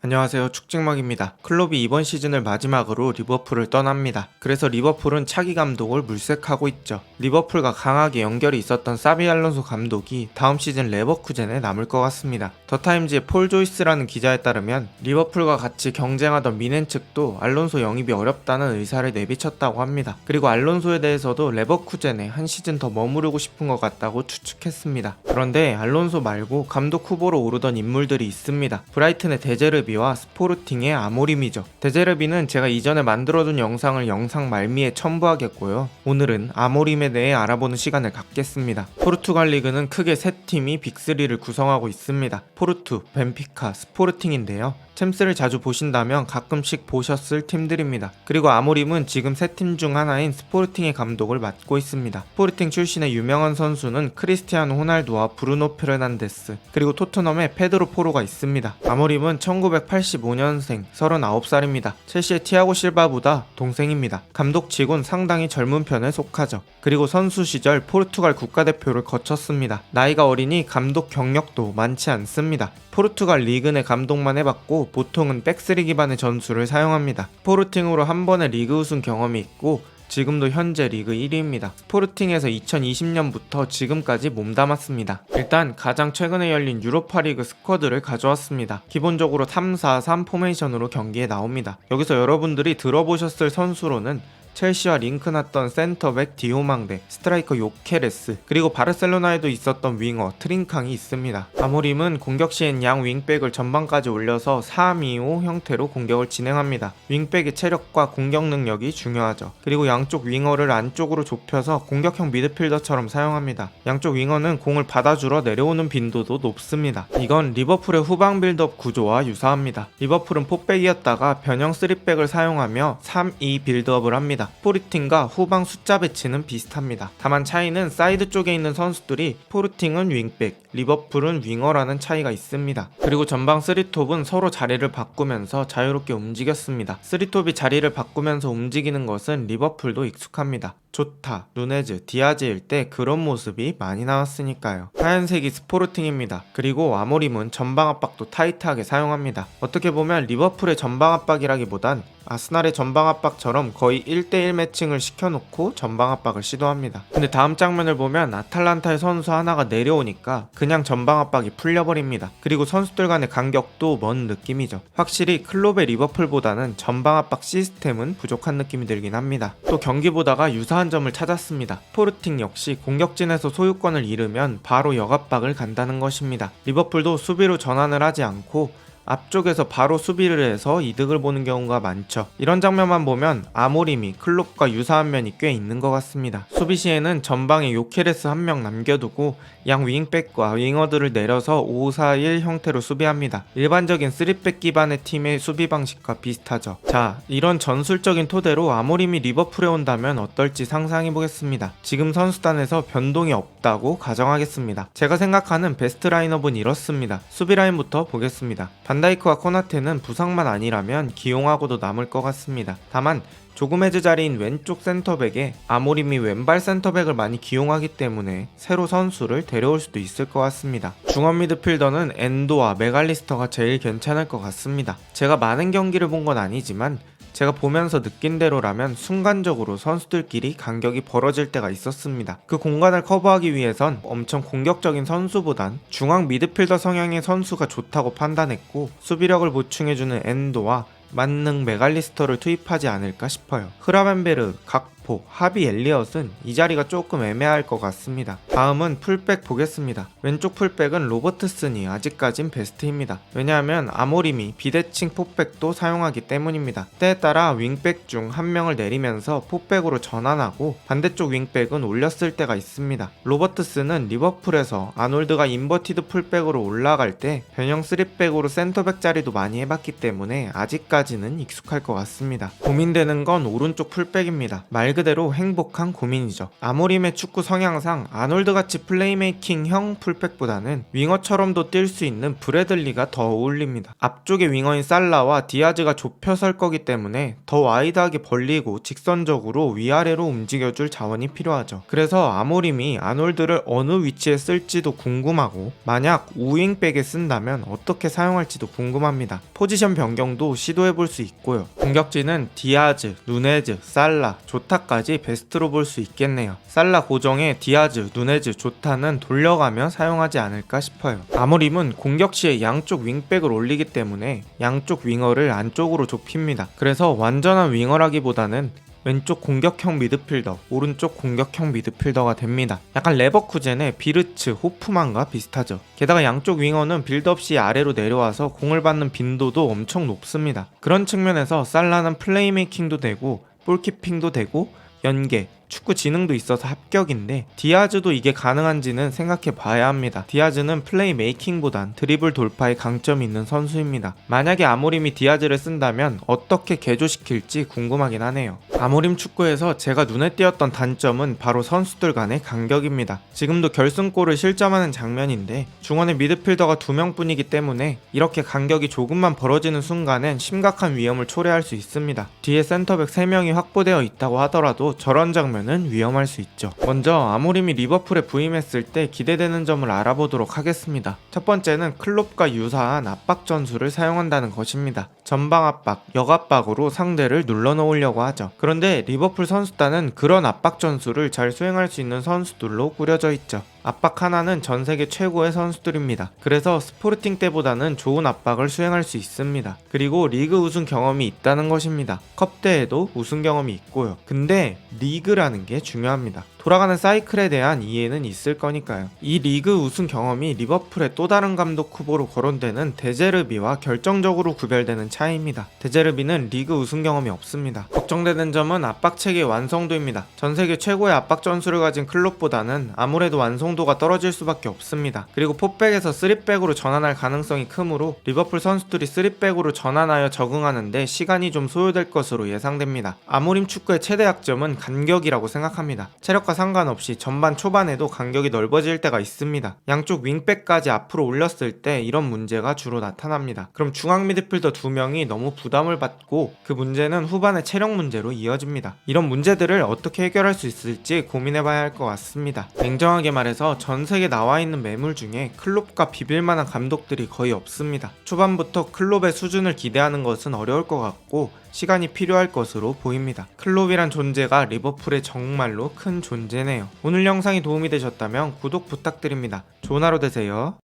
안녕하세요, 축직먹입니다. 클롭이 이번 시즌을 마지막으로 리버풀을 떠납니다. 그래서 리버풀은 차기 감독을 물색하고 있죠. 리버풀과 강하게 연결이 있었던 사비 알론소 감독이 다음 시즌 레버쿠젠에 남을 것 같습니다. 더타임즈의 폴 조이스라는 기자에 따르면 리버풀과 같이 경쟁하던 미넨 측도 알론소 영입이 어렵다는 의사를 내비쳤다고 합니다. 그리고 알론소에 대해서도 레버쿠젠에 한 시즌 더 머무르고 싶은 것 같다고 추측했습니다. 그런데 알론소 말고 감독 후보로 오르던 인물들이 있습니다. 브라이튼의 데제르비와 스포르팅의 아모림이죠. 데제르비는 제가 이전에 만들어둔 영상을 영상 말미에 첨부하겠고요. 오늘은 아모림에 대해 알아보는 시간을 갖겠습니다. 포르투갈 리그는 크게 세 팀이 빅3를 구성하고 있습니다. 포르투, 벤피카, 스포르팅인데요. 챔스를 자주 보신다면 가끔씩 보셨을 팀들입니다. 그리고 아모림은 지금 세 팀 중 하나인 스포르팅의 감독을 맡고 있습니다. 스포르팅 출신의 유명한 선수는 크리스티아노 호날두와 브루노 페르난데스, 그리고 토트넘의 페드로 포로가 있습니다. 아모림은 1985년생 39살입니다. 첼시의 티아고 실바보다 동생입니다. 감독치곤 상당히 젊은 편에 속하죠. 그리고 선수 시절 포르투갈 국가대표를 거쳤습니다. 나이가 어리니 감독 경력도 많지 않습니다. 포르투갈 리그 내 감독만 해봤고 보통은 백스리 기반의 전술을 사용합니다. 스포르팅으로 한 번의 리그 우승 경험이 있고 지금도 현재 리그 1위입니다. 스포르팅에서 2020년부터 지금까지 몸담았습니다. 일단 가장 최근에 열린 유로파리그 스쿼드를 가져왔습니다. 기본적으로 3-4-3 포메이션으로 경기에 나옵니다. 여기서 여러분들이 들어보셨을 선수로는 첼시와 링크 났던 센터백 디오망데, 스트라이커 요케레스, 그리고 바르셀로나에도 있었던 윙어 트린캉이 있습니다. 아모림은 공격 시엔 양 윙백을 전방까지 올려서 3-2-5 형태로 공격을 진행합니다. 윙백의 체력과 공격 능력이 중요하죠. 그리고 양쪽 윙어를 안쪽으로 좁혀서 공격형 미드필더처럼 사용합니다. 양쪽 윙어는 공을 받아주러 내려오는 빈도도 높습니다. 이건 리버풀의 후방 빌드업 구조와 유사합니다. 리버풀은 포백이었다가 변형 3백을 사용하며 3-2 빌드업을 합니다. 스포르팅과 후방 숫자 배치는 비슷합니다. 다만 차이는 사이드 쪽에 있는 선수들이 스포르팅은 윙백, 리버풀은 윙어라는 차이가 있습니다. 그리고 전방 3톱은 서로 자리를 바꾸면서 자유롭게 움직였습니다. 3톱이 자리를 바꾸면서 움직이는 것은 리버풀도 익숙합니다. 조타, 누네즈, 디아즈일 때 그런 모습이 많이 나왔으니까요. 하얀색이 스포르팅입니다. 그리고 아모림은 전방 압박도 타이트하게 사용합니다. 어떻게 보면 리버풀의 전방 압박이라기보단 아스날의 전방 압박처럼 거의 1대1 매칭을 시켜놓고 전방 압박을 시도합니다. 근데 다음 장면을 보면 아탈란타의 선수 하나가 내려오니까 그냥 전방 압박이 풀려버립니다. 그리고 선수들 간의 간격도 먼 느낌이죠. 확실히 클롭의 리버풀보다는 전방 압박 시스템은 부족한 느낌이 들긴 합니다. 또 경기 보다가 유사한 점을 찾았습니다. 스포르팅 역시 공격진에서 소유권을 잃으면 바로 역압박을 간다는 것입니다. 리버풀도 수비로 전환을 하지 않고 앞쪽에서 바로 수비를 해서 이득을 보는 경우가 많죠. 이런 장면만 보면 아모림이 클롭과 유사한 면이 꽤 있는 것 같습니다. 수비 시에는 전방에 요케레스 한 명 남겨두고 양 윙백과 윙어들을 내려서 5-4-1 형태로 수비합니다. 일반적인 3백 기반의 팀의 수비 방식과 비슷하죠. 자, 이런 전술적인 토대로 아모림이 리버풀에 온다면 어떨지 상상해보겠습니다. 지금 선수단에서 변동이 없다고 가정하겠습니다. 제가 생각하는 베스트 라인업은 이렇습니다. 수비 라인부터 보겠습니다. 반다이크와 코나테는 부상만 아니라면 기용하고도 남을 것 같습니다. 다만 조그메즈 자리인 왼쪽 센터백에 아모림이 왼발 센터백을 많이 기용하기 때문에 새로 선수를 데려올 수도 있을 것 같습니다. 중원 미드필더는 엔도와 메갈리스터가 제일 괜찮을 것 같습니다. 제가 많은 경기를 본 건 아니지만 제가 보면서 느낀 대로라면 순간적으로 선수들끼리 간격이 벌어질 때가 있었습니다. 그 공간을 커버하기 위해선 엄청 공격적인 선수보단 중앙 미드필더 성향의 선수가 좋다고 판단했고 수비력을 보충해주는 엔도와 만능 메갈리스터를 투입하지 않을까 싶어요. 흐라벤베르, 각포, 하비 엘리엇은 이 자리가 조금 애매할 것 같습니다. 다음은 풀백 보겠습니다. 왼쪽 풀백은 로버트슨이 아직까진 베스트입니다. 왜냐하면 아모림이 비대칭 포백도 사용하기 때문입니다. 때에 따라 윙백 중 한 명을 내리면서 포백으로 전환하고 반대쪽 윙백은 올렸을 때가 있습니다. 로버트슨은 리버풀에서 아놀드가 인버티드 풀백으로 올라갈 때 변형 3백으로 센터백 자리도 많이 해봤기 때문에 아직까지는 익숙할 것 같습니다. 고민되는 건 오른쪽 풀백입니다. 말 그대로 행복한 고민이죠. 아모림의 축구 성향상 아놀드같이 플레이메이킹형 풀백보다는 윙어처럼도 뛸 수 있는 브래들리가 더 어울립니다. 앞쪽에 윙어인 살라와 디아즈가 좁혀 설 거기 때문에 더 와이드하게 벌리고 직선적으로 위아래로 움직여줄 자원이 필요하죠. 그래서 아모림이 아놀드를 어느 위치에 쓸지도 궁금하고, 만약 우윙백에 쓴다면 어떻게 사용할지도 궁금합니다. 포지션 변경도 시도해볼 수 있고요. 공격진은 디아즈, 누네즈, 살라, 조타까지 베스트로 볼 수 있겠네요. 살라 고정에 디아즈, 누네즈, 조타는 돌려가며 사용하지 않을까 싶어요. 아모림은 공격 시에 양쪽 윙백을 올리기 때문에 양쪽 윙어를 안쪽으로 좁힙니다. 그래서 완전한 윙어라기보다는 왼쪽 공격형 미드필더, 오른쪽 공격형 미드필더가 됩니다. 약간 레버쿠젠의 비르츠, 호프만과 비슷하죠. 게다가 양쪽 윙어는 빌드업 시 아래로 내려와서 공을 받는 빈도도 엄청 높습니다. 그런 측면에서 살라는 플레이메이킹도 되고 볼키핑도 되고 연계, 축구 지능도 있어서 합격인데, 디아즈도 이게 가능한지는 생각해 봐야 합니다. 디아즈는 플레이 메이킹보단 드리블 돌파에 강점이 있는 선수입니다. 만약에 아모림이 디아즈를 쓴다면 어떻게 개조시킬지 궁금하긴 하네요. 아모림 축구에서 제가 눈에 띄었던 단점은 바로 선수들 간의 간격입니다. 지금도 결승골을 실점하는 장면인데 중원에 미드필더가 2명뿐이기 때문에 이렇게 간격이 조금만 벌어지는 순간엔 심각한 위험을 초래할 수 있습니다. 뒤에 센터백 3명이 확보되어 있다고 하더라도 저런 장면 은 위험할 수 있죠. 먼저 아모림이 리버풀에 부임했을 때 기대되는 점을 알아보도록 하겠습니다. 첫 번째는 클롭과 유사한 압박 전술을 사용한다는 것입니다. 전방 압박, 역압박으로 상대를 눌러놓으려고 하죠. 그런데 리버풀 선수단은 그런 압박 전술을 잘 수행할 수 있는 선수들로 꾸려져 있죠. 압박 하나는 전 세계 최고의 선수들입니다. 그래서 스포르팅 때보다는 좋은 압박을 수행할 수 있습니다. 그리고 리그 우승 경험이 있다는 것입니다. 컵 대회도 우승 경험이 있고요. 근데 리그라는 게 중요합니다. 돌아가는 사이클에 대한 이해는 있을 거니까요. 이 리그 우승 경험이 리버풀의 또 다른 감독 후보로 거론되는 데제르비와 결정적으로 구별되는 차이입니다. 데제르비는 리그 우승 경험이 없습니다. 걱정되는 점은 압박 체계의 완성도입니다. 전 세계 최고의 압박 전술을 가진 클롭보다는 아무래도 완성도가 떨어질 수밖에 없습니다. 그리고 4백에서 3백으로 전환할 가능성이 크므로 리버풀 선수들이 3백으로 전환하여 적응하는데 시간이 좀 소요될 것으로 예상됩니다. 아모림 축구의 최대 약점은 간격이라고 생각합니다. 체력과 상관없이 전반 초반에도 간격이 넓어질 때가 있습니다. 양쪽 윙백까지 앞으로 올렸을 때 이런 문제가 주로 나타납니다. 그럼 중앙 미드필더 2명이 너무 부담을 받고 그 문제는 후반의 체력 문제로 이어집니다. 이런 문제들을 어떻게 해결할 수 있을지 고민해봐야 할 것 같습니다. 냉정하게 말해서 전 세계 나와있는 매물 중에 클롭과 비빌만한 감독들이 거의 없습니다. 초반부터 클롭의 수준을 기대하는 것은 어려울 것 같고 시간이 필요할 것으로 보입니다. 클롭이란 존재가 리버풀에 정말로 큰 존재네요. 오늘 영상이 도움이 되셨다면 구독 부탁드립니다. 좋은 하루 되세요.